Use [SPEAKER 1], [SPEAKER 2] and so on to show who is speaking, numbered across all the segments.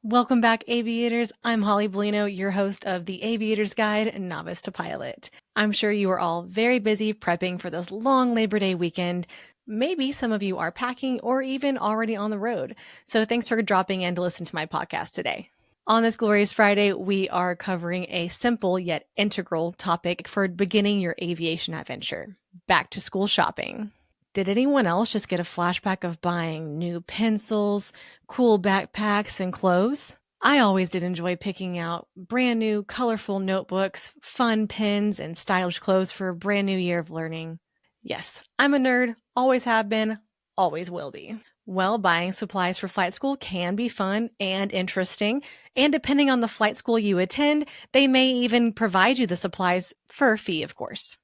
[SPEAKER 1] Welcome back, aviators. I'm Holly Bolino, your host of the Aviator's Guide, Novice to Pilot. I'm sure you are all very busy prepping for this long Labor Day weekend. Maybe some of you are packing or even already on the road. So thanks for dropping in to listen to my podcast today. On this glorious Friday, we are covering a simple yet integral topic for beginning your aviation adventure: back to school shopping. Did anyone else just get a flashback of buying new pencils, cool backpacks, and clothes? I always did enjoy picking out brand new, colorful notebooks, fun pens, and stylish clothes for a brand new year of learning. Yes, I'm a nerd, always have been, always will be. Well, buying supplies for flight school can be fun and interesting, and depending on the flight school you attend, they may even provide you the supplies for a fee, of course.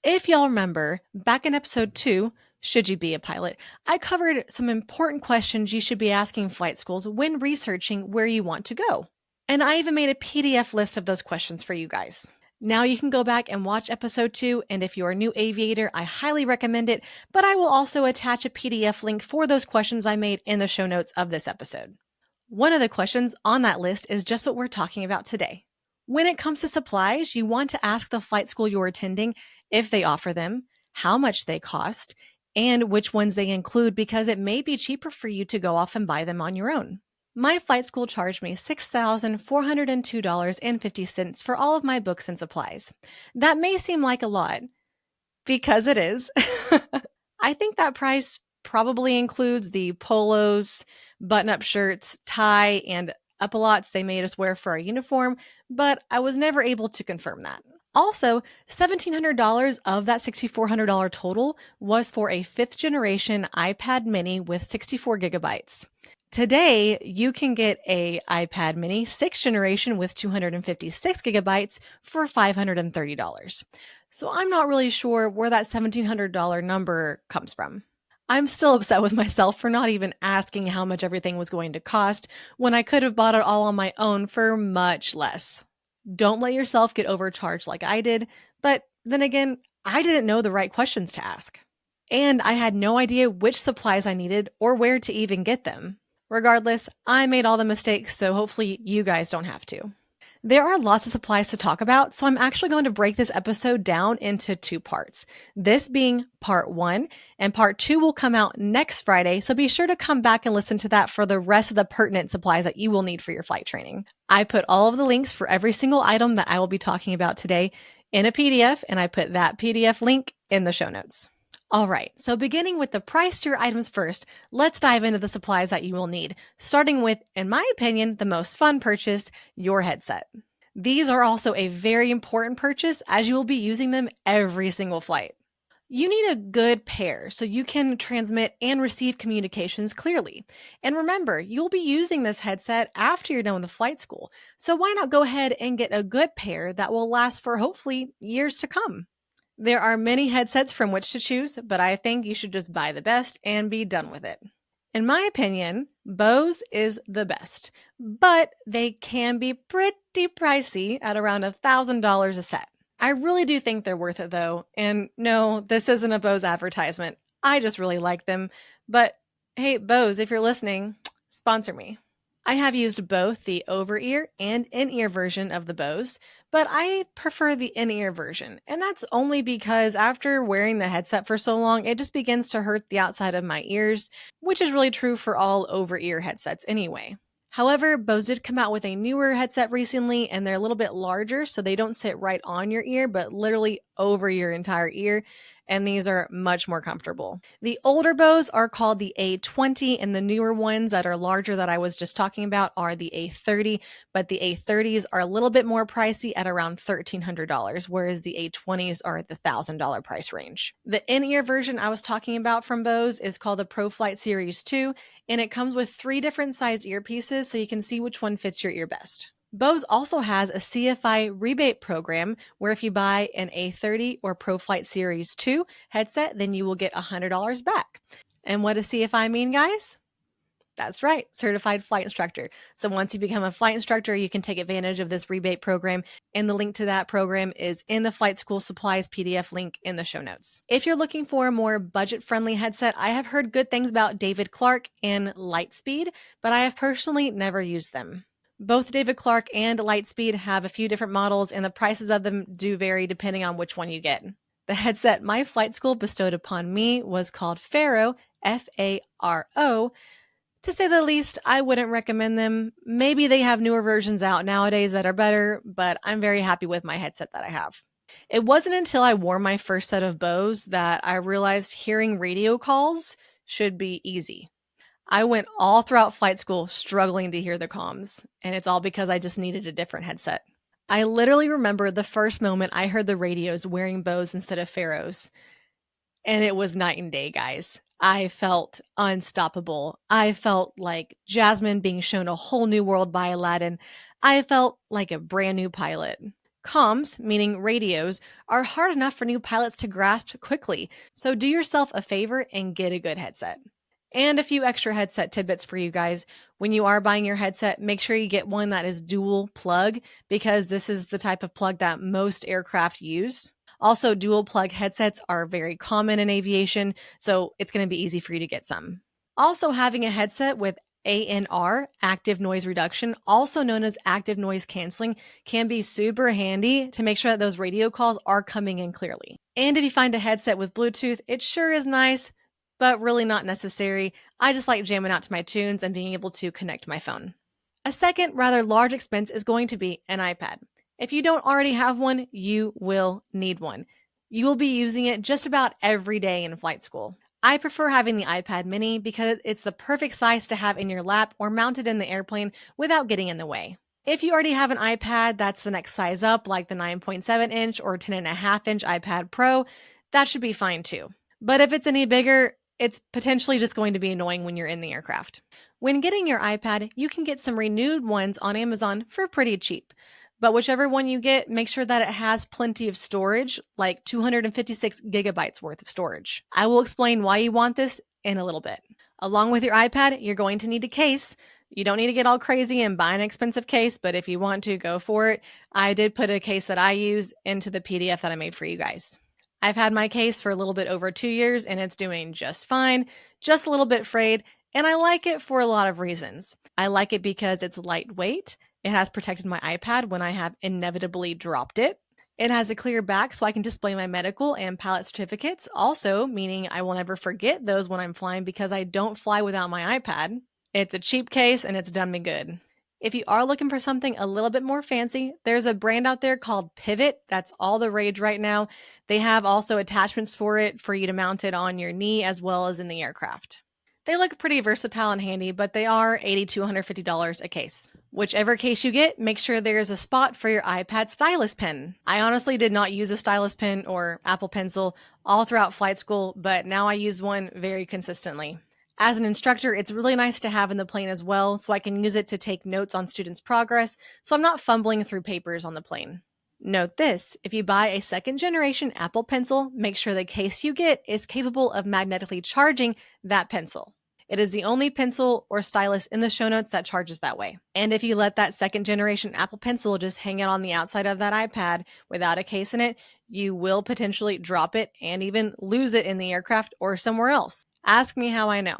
[SPEAKER 1] If y'all remember, back in episode 2, Should You Be a Pilot, I covered some important questions you should be asking flight schools when researching where you want to go. And I even made a PDF list of those questions for you guys. Now you can go back and watch episode 2, and if you're a new aviator, I highly recommend it, but I will also attach a PDF link for those questions I made in the show notes of this episode. One of the questions on that list is just what we're talking about today. When it comes to supplies, you want to ask the flight school you're attending if they offer them, how much they cost, and which ones they include, because it may be cheaper for you to go off and buy them on your own. My flight school charged me $6,402.50 for all of my books and supplies. That may seem like a lot, because it is. I think that price probably includes the polos, button-up shirts, tie, and epaulets they made us wear for our uniform, but I was never able to confirm that. Also, $1,700 of that $6,400 total was for a 5th generation iPad mini with 64 gigabytes. Today, you can get a iPad mini 6th generation with 256 gigabytes for $530. So I'm not really sure where that $1,700 number comes from. I'm still upset with myself for not even asking how much everything was going to cost when I could have bought it all on my own for much less. Don't let yourself get overcharged like I did, but then again, I didn't know the right questions to ask. And I had no idea which supplies I needed or where to even get them. Regardless, I made all the mistakes, so hopefully you guys don't have to. There are lots of supplies to talk about, so I'm actually going to break this episode down into 2 parts. This being part 1, and part 2 will come out next Friday, so be sure to come back and listen to that for the rest of the pertinent supplies that you will need for your flight training. I put all of the links for every single item that I will be talking about today in a PDF, and I put that PDF link in the show notes. All right, so beginning with the price to your items first, let's dive into the supplies that you will need, starting with, in my opinion, the most fun purchase, your headset. These are also a very important purchase as you will be using them every single flight. You need a good pair so you can transmit and receive communications clearly. And remember, you'll be using this headset after you're done with the flight school, so why not go ahead and get a good pair that will last for hopefully years to come. There are many headsets from which to choose, but I think you should just buy the best and be done with it. In my opinion, Bose is the best, but they can be pretty pricey at around $1,000 a set. I really do think they're worth it though, and no, this isn't a Bose advertisement. I just really like them, but hey, Bose, if you're listening, sponsor me. I have used both the over-ear and in-ear version of the Bose, but I prefer the in-ear version, and that's only because after wearing the headset for so long, it just begins to hurt the outside of my ears, which is really true for all over-ear headsets anyway. However, Bose did come out with a newer headset recently, and they're a little bit larger, so they don't sit right on your ear, but literally over your entire ear, and these are much more comfortable. The older Bose are called the A20, and the newer ones that are larger that I was just talking about are the A30, but the A30s are a little bit more pricey at around $1,300, whereas the A20s are at the $1,000 price range. The in-ear version I was talking about from Bose is called the ProFlight Series 2, and it comes with 3 different size earpieces so you can see which one fits your ear best. Bose also has a CFI rebate program where if you buy an A30 or ProFlight Series 2 headset, then you will get $100 back. And what does CFI mean, guys? That's right, Certified Flight Instructor. So once you become a flight instructor, you can take advantage of this rebate program and the link to that program is in the Flight School Supplies PDF link in the show notes. If you're looking for a more budget-friendly headset, I have heard good things about David Clark and Lightspeed, but I have personally never used them. Both David Clark and Lightspeed have a few different models, and the prices of them do vary depending on which one you get. The headset my flight school bestowed upon me was called Faro, F-A-R-O. To say the least, I wouldn't recommend them. Maybe they have newer versions out nowadays that are better, but I'm very happy with my headset that I have. It wasn't until I wore my first set of Bose that I realized hearing radio calls should be easy. I went all throughout flight school struggling to hear the comms, and it's all because I just needed a different headset. I literally remember the first moment I heard the radios wearing Bose instead of Faros, and it was night and day, guys. I felt unstoppable. I felt like Jasmine being shown a whole new world by Aladdin. I felt like a brand new pilot. Comms, meaning radios, are hard enough for new pilots to grasp quickly, so do yourself a favor and get a good headset. And a few extra headset tidbits for you guys. When you are buying your headset, make sure you get one that is dual plug, because this is the type of plug that most aircraft use. Also, dual plug headsets are very common in aviation, so it's going to be easy for you to get some. Also, having a headset with ANR, active noise reduction, also known as active noise canceling, can be super handy to make sure that those radio calls are coming in clearly. And if you find a headset with Bluetooth, it sure is nice, but really not necessary. I just like jamming out to my tunes and being able to connect my phone. A second rather large expense is going to be an iPad. If you don't already have one, you will need one. You will be using it just about every day in flight school. I prefer having the iPad mini because it's the perfect size to have in your lap or mounted in the airplane without getting in the way. If you already have an iPad that's the next size up, like the 9.7 inch or 10.5 inch iPad Pro, that should be fine too. But if it's any bigger, it's potentially just going to be annoying when you're in the aircraft. When getting your iPad, you can get some renewed ones on Amazon for pretty cheap. But whichever one you get, make sure that it has plenty of storage, like 256 gigabytes worth of storage. I will explain why you want this in a little bit. Along with your iPad, you're going to need a case. You don't need to get all crazy and buy an expensive case, but if you want to, go for it. I did put a case that I use into the PDF that I made for you guys. I've had my case for a little bit over 2 years and it's doing just fine, just a little bit frayed, and I like it for a lot of reasons. I like it because it's lightweight. It has protected my iPad when I have inevitably dropped it. It has a clear back so I can display my medical and pilot certificates, also meaning I will never forget those when I'm flying because I don't fly without my iPad. It's a cheap case and it's done me good. If you are looking for something a little bit more fancy, there's a brand out there called Pivot. That's all the rage right now. They have also attachments for it for you to mount it on your knee as well as in the aircraft. They look pretty versatile and handy, but they are $80 to $150 a case. Whichever case you get, make sure there's a spot for your iPad stylus pen. I honestly did not use a stylus pen or Apple Pencil all throughout flight school, but now I use one very consistently. As an instructor, it's really nice to have in the plane as well, so I can use it to take notes on students' progress, so I'm not fumbling through papers on the plane. Note this, if you buy a second generation Apple Pencil, make sure the case you get is capable of magnetically charging that pencil. It is the only pencil or stylus in the show notes that charges that way. And if you let that second generation Apple Pencil just hang out on the outside of that iPad without a case in it, you will potentially drop it and even lose it in the aircraft or somewhere else. Ask me how I know.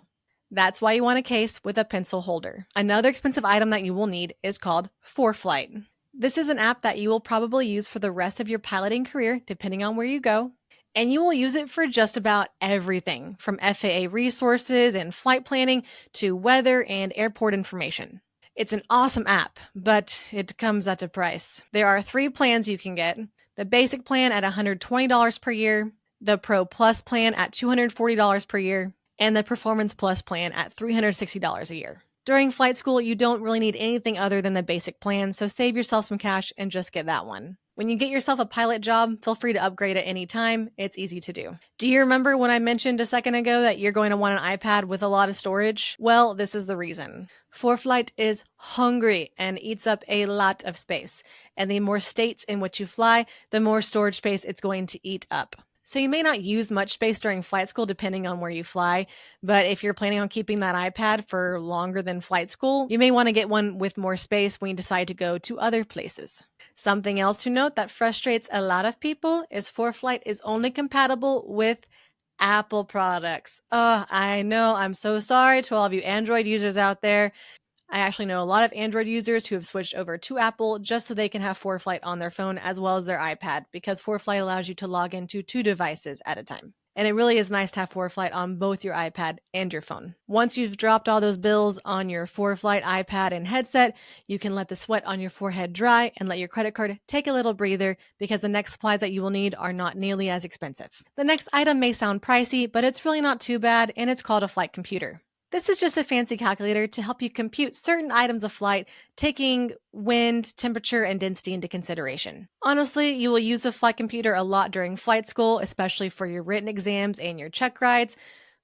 [SPEAKER 1] That's why you want a case with a pencil holder. Another expensive item that you will need is called Foreflight. This is an app that you will probably use for the rest of your piloting career, depending on where you go. And you will use it for just about everything, from FAA resources and flight planning to weather and airport information. It's an awesome app, but it comes at a price. There are 3 plans you can get. The basic plan at $120 per year, the Pro Plus plan at $240 per year, and the Performance Plus plan at $360 a year. During flight school, you don't really need anything other than the basic plan, so save yourself some cash and just get that one. When you get yourself a pilot job, feel free to upgrade at any time. It's easy to do. Do you remember when I mentioned a second ago that you're going to want an iPad with a lot of storage? Well, this is the reason. Foreflight is hungry and eats up a lot of space. And the more states in which you fly, the more storage space it's going to eat up. So you may not use much space during flight school depending on where you fly, but if you're planning on keeping that iPad for longer than flight school, you may want to get one with more space when you decide to go to other places. Something else to note that frustrates a lot of people is Foreflight is only compatible with Apple products. Oh, I know. I'm so sorry to all of you Android users out there. I actually know a lot of Android users who have switched over to Apple just so they can have Foreflight on their phone as well as their iPad, because Foreflight allows you to log into 2 devices at a time. And it really is nice to have Foreflight on both your iPad and your phone. Once you've dropped all those bills on your Foreflight iPad and headset, you can let the sweat on your forehead dry and let your credit card take a little breather, because the next supplies that you will need are not nearly as expensive. The next item may sound pricey, but it's really not too bad, and it's called a flight computer. This is just a fancy calculator to help you compute certain items of flight, taking wind, temperature, and density into consideration. Honestly, you will use the flight computer a lot during flight school, especially for your written exams and your check rides,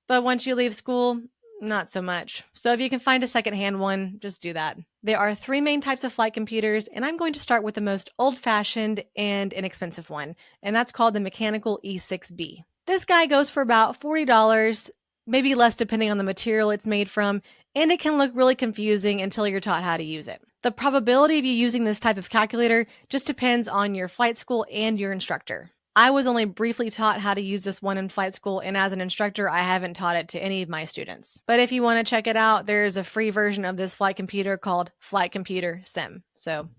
[SPEAKER 1] but once you leave school, not so much. So if you can find a secondhand one, just do that. There are 3 main types of flight computers, and I'm going to start with the most old-fashioned and inexpensive one, and that's called the mechanical E6B. This guy goes for about $40, maybe less depending on the material it's made from, and it can look really confusing until you're taught how to use it. The probability of you using this type of calculator just depends on your flight school and your instructor. I was only briefly taught how to use this one in flight school, and as an instructor, I haven't taught it to any of my students. But if you want to check it out, there's a free version of this flight computer called Flight Computer Sim. So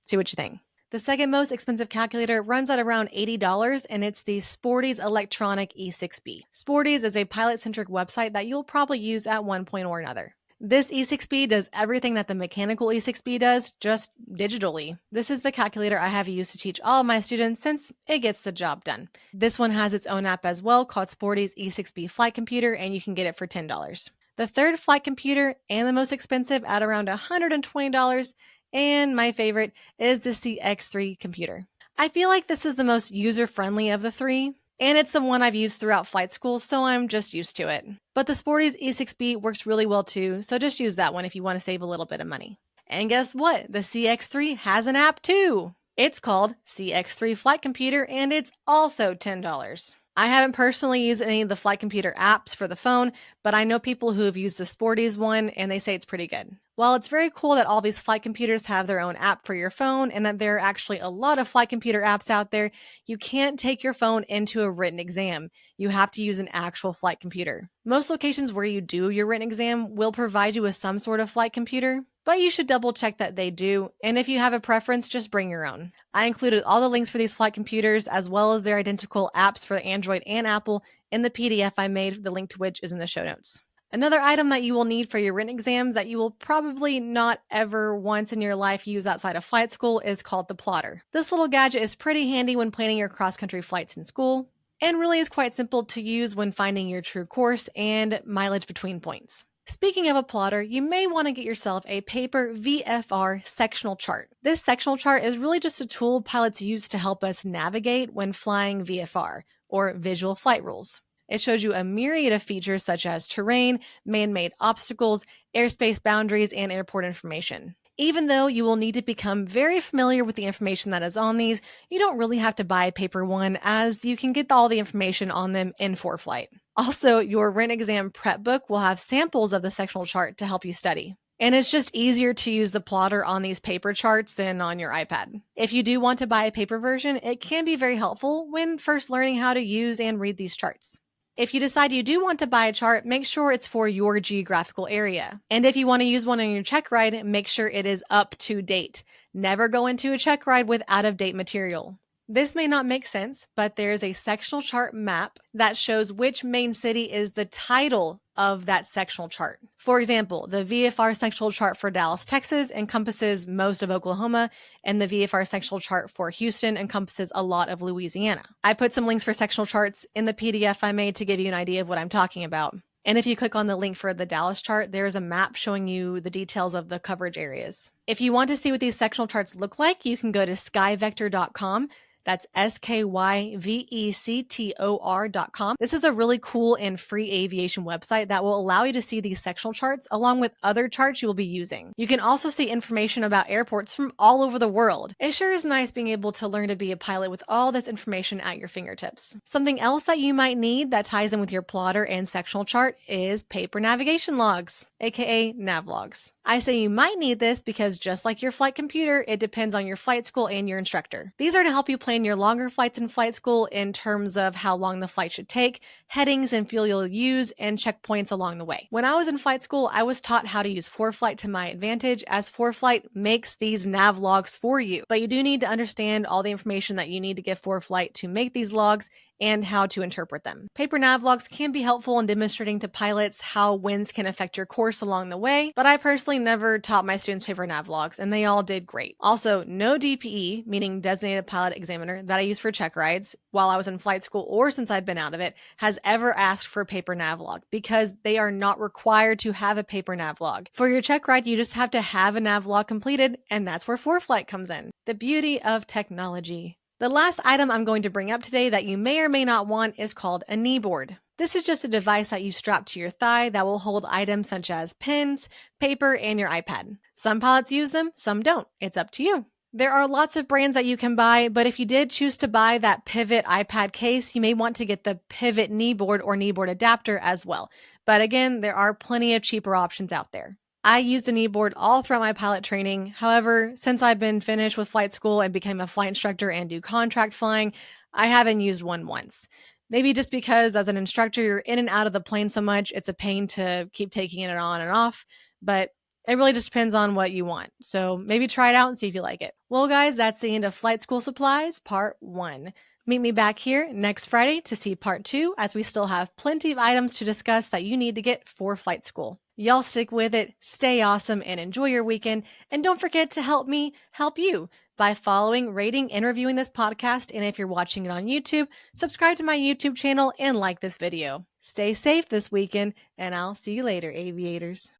[SPEAKER 1] see what you think. The second most expensive calculator runs at around $80, and it's the Sporty's Electronic E6B. Sporty's is a pilot-centric website that you'll probably use at one point or another. This E6B does everything that the mechanical E6B does, just digitally. This is the calculator I have used to teach all of my students since it gets the job done. This one has its own app as well called Sporty's E6B Flight Computer, and you can get it for $10. The third flight computer, and the most expensive at around $120, and my favorite, is the CX3 computer. I feel like this is the most user-friendly of the 3, and it's the one I've used throughout flight school, so I'm just used to it. But the Sporty's E6B works really well too, so just use that one if you want to save a little bit of money. And guess what? The CX3 has an app too! It's called CX3 Flight Computer, and it's also $10. I haven't personally used any of the flight computer apps for the phone, but I know people who have used the Sporty's one, and they say it's pretty good. While it's very cool that all these flight computers have their own app for your phone, and that there are actually a lot of flight computer apps out there, you can't take your phone into a written exam. You have to use an actual flight computer. Most locations where you do your written exam will provide you with some sort of flight computer, but you should double check that they do, and if you have a preference, just bring your own. I included all the links for these flight computers, as well as their identical apps for Android and Apple, in the PDF I made, the link to which is in the show notes. Another item that you will need for your written exams that you will probably not ever once in your life use outside of flight school is called the plotter. This little gadget is pretty handy when planning your cross-country flights in school, and really is quite simple to use when finding your true course and mileage between points. Speaking of a plotter, you may want to get yourself a paper VFR Sectional Chart. This sectional chart is really just a tool pilots use to help us navigate when flying VFR, or Visual Flight Rules. It shows you a myriad of features such as terrain, man-made obstacles, airspace boundaries, and airport information. Even though you will need to become very familiar with the information that is on these, you don't really have to buy a paper one, as you can get all the information on them in Foreflight. Also, your written exam prep book will have samples of the sectional chart to help you study. And it's just easier to use the plotter on these paper charts than on your iPad. If you do want to buy a paper version, it can be very helpful when first learning how to use and read these charts. If you decide you do want to buy a chart, make sure it's for your geographical area. And if you want to use one on your check ride, make sure it is up to date. Never go into a check ride with out-of-date material. This may not make sense, but there is a sectional chart map that shows which main city is the title of that sectional chart. For example, the VFR Sectional Chart for Dallas, Texas encompasses most of Oklahoma, and the VFR Sectional Chart for Houston encompasses a lot of Louisiana. I put some links for sectional charts in the PDF I made to give you an idea of what I'm talking about. And if you click on the link for the Dallas chart, there's a map showing you the details of the coverage areas. If you want to see what these sectional charts look like, you can go to skyvector.com. That's SKYVECTOR.com. This is a really cool and free aviation website that will allow you to see these sectional charts along with other charts you will be using. You can also see information about airports from all over the world. It sure is nice being able to learn to be a pilot with all this information at your fingertips. Something else that you might need that ties in with your plotter and sectional chart is paper navigation logs, aka nav logs. I say you might need this because just like your flight computer, it depends on your flight school and your instructor. These are to help you plan your longer flights in flight school in terms of how long the flight should take, headings and fuel you'll use, and checkpoints along the way. When I was in flight school, I was taught how to use Foreflight to my advantage, as Foreflight makes these nav logs for you. But you do need to understand all the information that you need to give Foreflight to make these logs and how to interpret them. Paper nav logs can be helpful in demonstrating to pilots how winds can affect your course along the way, but I personally never taught my students paper nav logs, and they all did great. Also, no DPE, meaning designated pilot examiner, that I use for check rides while I was in flight school or since I've been out of it, has ever asked for a paper nav log because they are not required to have a paper nav log. For your check ride, you just have to have a nav log completed, and that's where Foreflight comes in. The beauty of technology. The last item I'm going to bring up today that you may or may not want is called a kneeboard. This is just a device that you strap to your thigh that will hold items such as pens, paper, and your iPad. Some pilots use them, some don't. It's up to you. There are lots of brands that you can buy, but if you did choose to buy that Pivot iPad case, you may want to get the Pivot kneeboard or kneeboard adapter as well. But again, there are plenty of cheaper options out there. I used a kneeboard all throughout my pilot training. However, since I've been finished with flight school and became a flight instructor and do contract flying, I haven't used one once. Maybe just because as an instructor, you're in and out of the plane so much, it's a pain to keep taking it on and off, but it really just depends on what you want. So maybe try it out and see if you like it. Well, guys, that's the end of Flight School Supplies Part 1. Meet me back here next Friday to see Part 2, as we still have plenty of items to discuss that you need to get for flight school. Y'all stick with it, stay awesome, and enjoy your weekend. And don't forget to help me help you by following, rating, and reviewing this podcast. And if you're watching it on YouTube, subscribe to my YouTube channel and like this video. Stay safe this weekend, and I'll see you later, aviators.